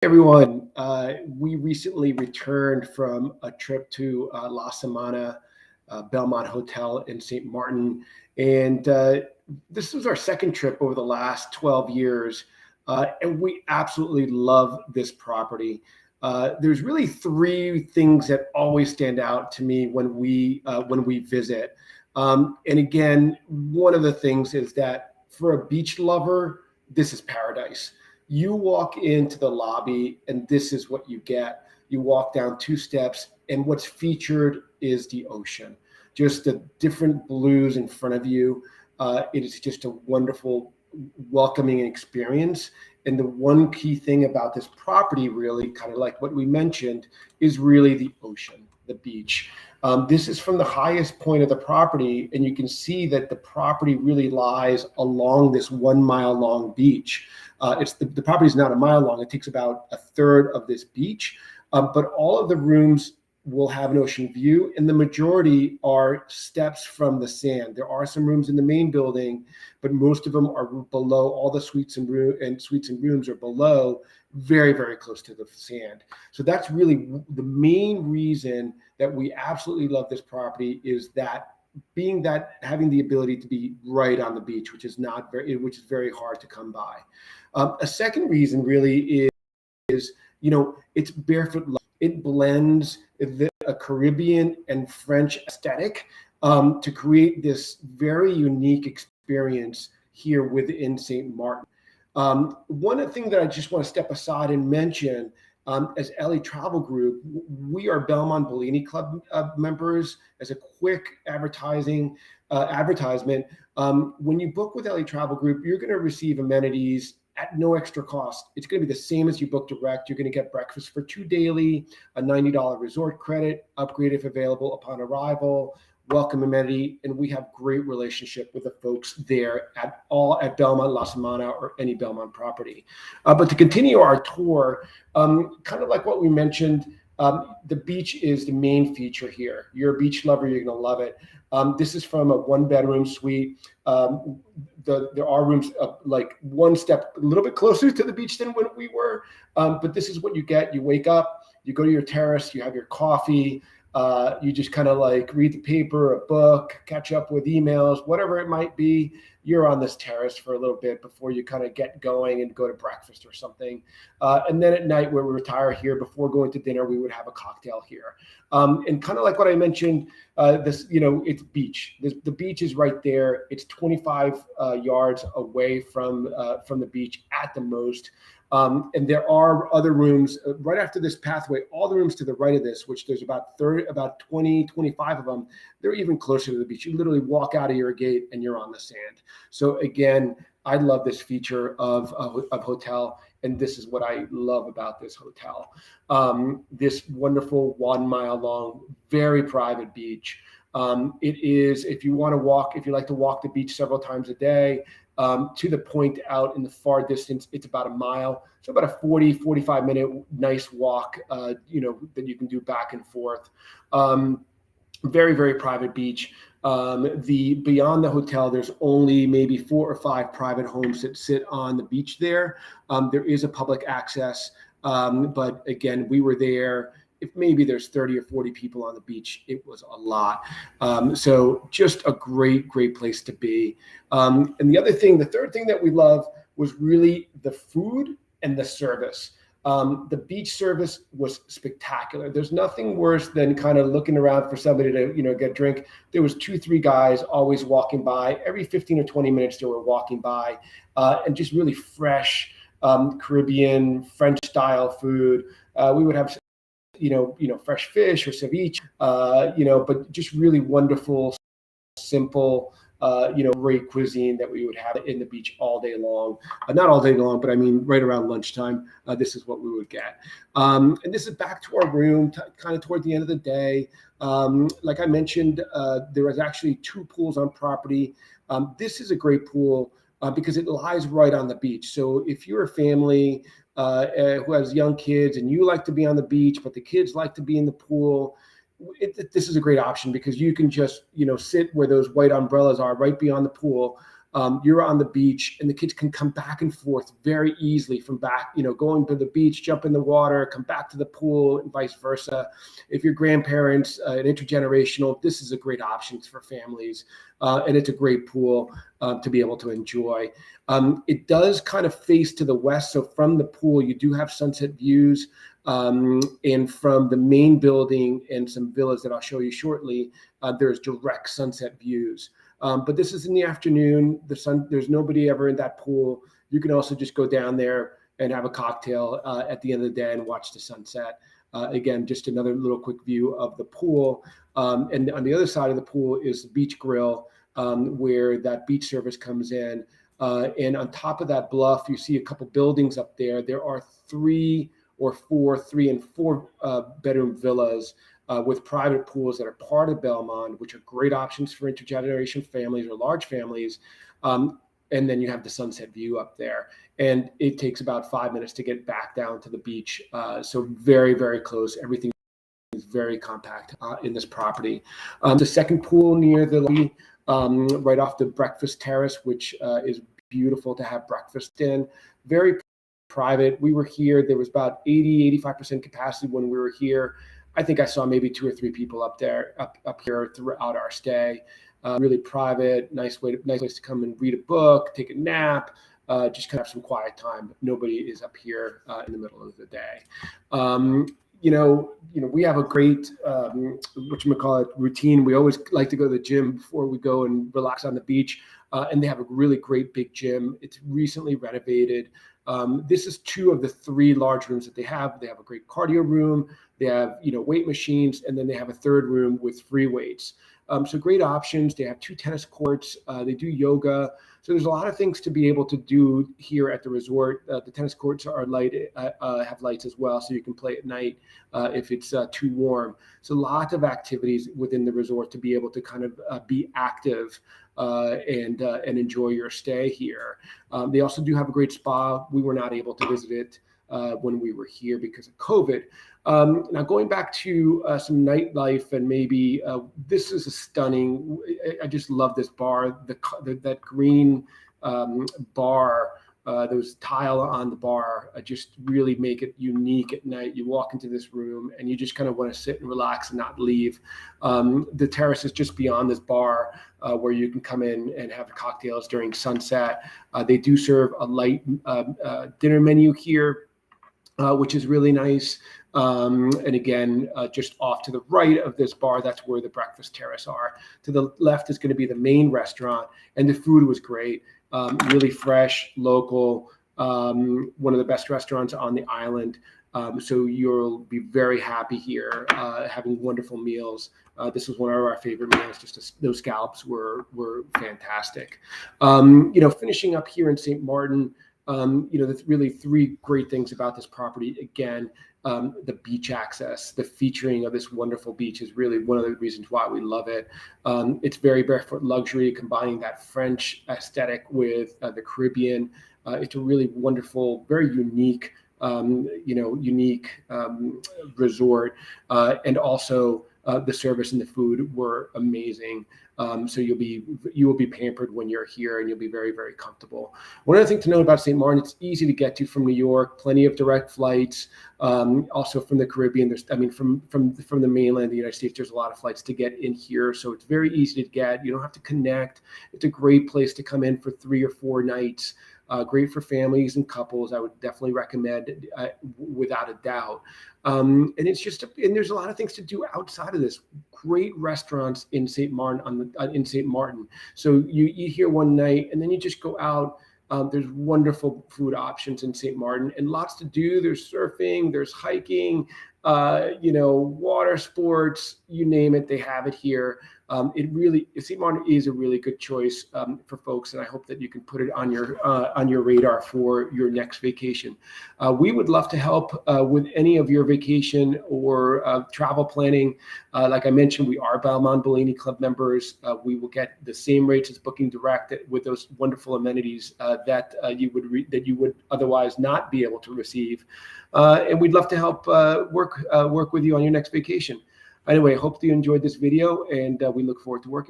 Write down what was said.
Everyone, we recently returned from a trip to La Samanna, Belmond Hotel in St. Martin, and this was our second trip over the last 12 years, and we absolutely love this property. There's really three things that always stand out to me when we visit, and again, one of the things is that for a beach lover, this is paradise. You walk into the lobby and this is what you get. You walk down two steps and what's featured is the ocean, just the different blues in front of you. It is just a wonderful welcoming experience. And the one key thing about this property, really kind of like what we mentioned, is really the ocean, the beach. This is from the highest point of the property, and you can see that the property really lies along this 1 mile long beach. It's the property is not a mile long. It takes about a third of this beach, but all of the rooms will have an ocean view, and the majority are steps from the sand. There are some rooms in the main building, but most of them are below. All the suites and rooms are below, very, very close to the sand. So that's really the main reason that we absolutely love this property, is that having the ability to be right on the beach, which is very hard to come by. A second reason really is it's barefoot. It blends a Caribbean and French aesthetic to create this very unique experience here within St. Martin. One of the things that I just want to step aside and mention, as LA Travel Group, we are Belmond Bellini Club members. As a quick advertisement, when you book with LA Travel Group, you're going to receive amenities at no extra cost. It's going to be the same as you book direct. You're going to get breakfast for two daily, a $90 resort credit, upgrade if available upon arrival, welcome amenity, and we have great relationship with the folks there at Belmond, La Samanna, or any Belmond property. But to continue our tour, kind of like what we mentioned, the beach is the main feature here. You're a beach lover, you're going to love it. This is from a one-bedroom suite. There are rooms like one step a little bit closer to the beach than when we were, but this is what you get. You wake up, you go to your terrace, you have your coffee, you just kind of like read the paper, a book, catch up with emails, whatever it might be. You're on this terrace for a little bit before you kind of get going and go to breakfast or something. And then at night, where we retire here, before going to dinner, we would have a cocktail here. And kind of like what I mentioned, it's beach. The beach is right there. It's 25 yards away from the beach at the most. And there are other rooms right after this pathway. All the rooms to the right of this, which there's about 20, 25 of them, they're even closer to the beach. You literally walk out of your gate and you're on the sand. So again, I love this feature of hotel, and this is what I love about this hotel. This wonderful 1 mile long, very private beach. It is, if you like to walk the beach several times a day, to the point out in the far distance, it's about a mile. So about a 45 minute nice walk, that you can do back and forth. Very, very private beach. Beyond the hotel, there's only maybe 4 or 5 private homes that sit on the beach there. There is a public access, but again, we were there. If maybe there's 30 or 40 people on the beach, it was a lot. So just a great, great place to be. And the third thing that we love was really the food and the service. The beach service was spectacular. There's nothing worse than kind of looking around for somebody to, get a drink. There was 2-3 guys always walking by. Every 15 or 20 minutes they were walking by, and just really fresh Caribbean, French style food. We would have fresh fish or ceviche, but just really wonderful, simple, great cuisine that we would have in the beach all day long. Not all day long, but I mean, right around lunchtime, this is what we would get. And this is back to our room, kind of toward the end of the day. Like I mentioned, there was actually 2 pools on property. This is a great pool because it lies right on the beach. So if you're a family who has young kids and you like to be on the beach, but the kids like to be in the pool, this is a great option because you can just, sit where those white umbrellas are right beyond the pool. you're on the beach, and the kids can come back and forth very easily from back, going to the beach, jump in the water, come back to the pool, and vice versa. If your grandparents, an intergenerational, this is a great option for families, and it's a great pool to be able to enjoy. It does kind of face to the west, so from the pool, you do have sunset views. And from the main building and some villas that I'll show you shortly, there's direct sunset views. But this is in the afternoon. There's nobody ever in that pool. You can also just go down there and have a cocktail at the end of the day and watch the sunset. Again, just another little quick view of the pool. And on the other side of the pool is the beach grill, where that beach service comes in. And on top of that bluff, you see a couple buildings up there. There are three and four bedroom villas with private pools that are part of Belmond, which are great options for intergeneration families or large families. And then you have the sunset view up there. And it takes about 5 minutes to get back down to the beach. So very, very close. Everything is very compact in this property. The second pool near the lobby, right off the breakfast terrace, which is beautiful to have breakfast in. Very private. We were here. There was about 85% capacity when we were here. I think I saw maybe 2 or 3 people up here throughout our stay. Really private, nice place to come and read a book, take a nap, just kind of have some quiet time. But nobody is up here in the middle of the day. We have a great routine. We always like to go to the gym before we go and relax on the beach. And they have a really great big gym. It's recently renovated. This is 2 of the 3 large rooms that they have. They have a great cardio room. They have, weight machines, and then they have a 3rd room with free weights. So great options. They have 2 tennis courts. They do yoga. So there's a lot of things to be able to do here at the resort. The tennis courts are have lights as well, so you can play at night if it's too warm. So lots of activities within the resort to be able to kind of be active and enjoy your stay here. They also do have a great spa. We were not able to visit it when we were here because of COVID. Now going back to some nightlife, and maybe this is a stunning. I just love this bar. That green bar. Those tile on the bar just really make it unique at night. You walk into this room and you just kind of want to sit and relax and not leave. The terrace is just beyond this bar where you can come in and have cocktails during sunset. They do serve a light dinner menu here, which is really nice. And again, just off to the right of this bar, that's where the breakfast terrace are. To the left is going to be the main restaurant, and the food was great. Really fresh, local, one of the best restaurants on the island. So you'll be very happy here, having wonderful meals. This was one of our favorite meals. Those scallops were fantastic. Finishing up here in St. Martin, there's really 3 great things about this property. Again, the beach access, the featuring of this wonderful beach is really one of the reasons why we love it. It's very barefoot luxury, combining that French aesthetic with the Caribbean. It's a really wonderful, very unique, resort, and also the service and the food were amazing. So you will be pampered when you're here, and you'll be very, very comfortable. One other thing to note about St. Martin, it's easy to get to from New York. Plenty of direct flights. Also from the Caribbean. From the mainland of the United States, there's a lot of flights to get in here. So it's very easy to get. You don't have to connect. It's a great place to come in for 3 or 4 nights. Great for families and couples. I would definitely recommend, without a doubt. And there's a lot of things to do outside of this. Great restaurants in St. Martin in St. Martin. So you eat here one night, and then you just go out. There's wonderful food options in St. Martin, and lots to do. There's surfing, there's hiking, water sports, you name it, they have it here. St. Martin is a really good choice for folks, and I hope that you can put it on your radar for your next vacation. We would love to help with any of your vacation or travel planning. Like I mentioned, we are Belmond Bellini Club members. We will get the same rates as Booking Direct with those wonderful amenities that you would otherwise not be able to receive. And we'd love to help work with you on your next vacation. Anyway, I hope you enjoyed this video, and we look forward to working with you.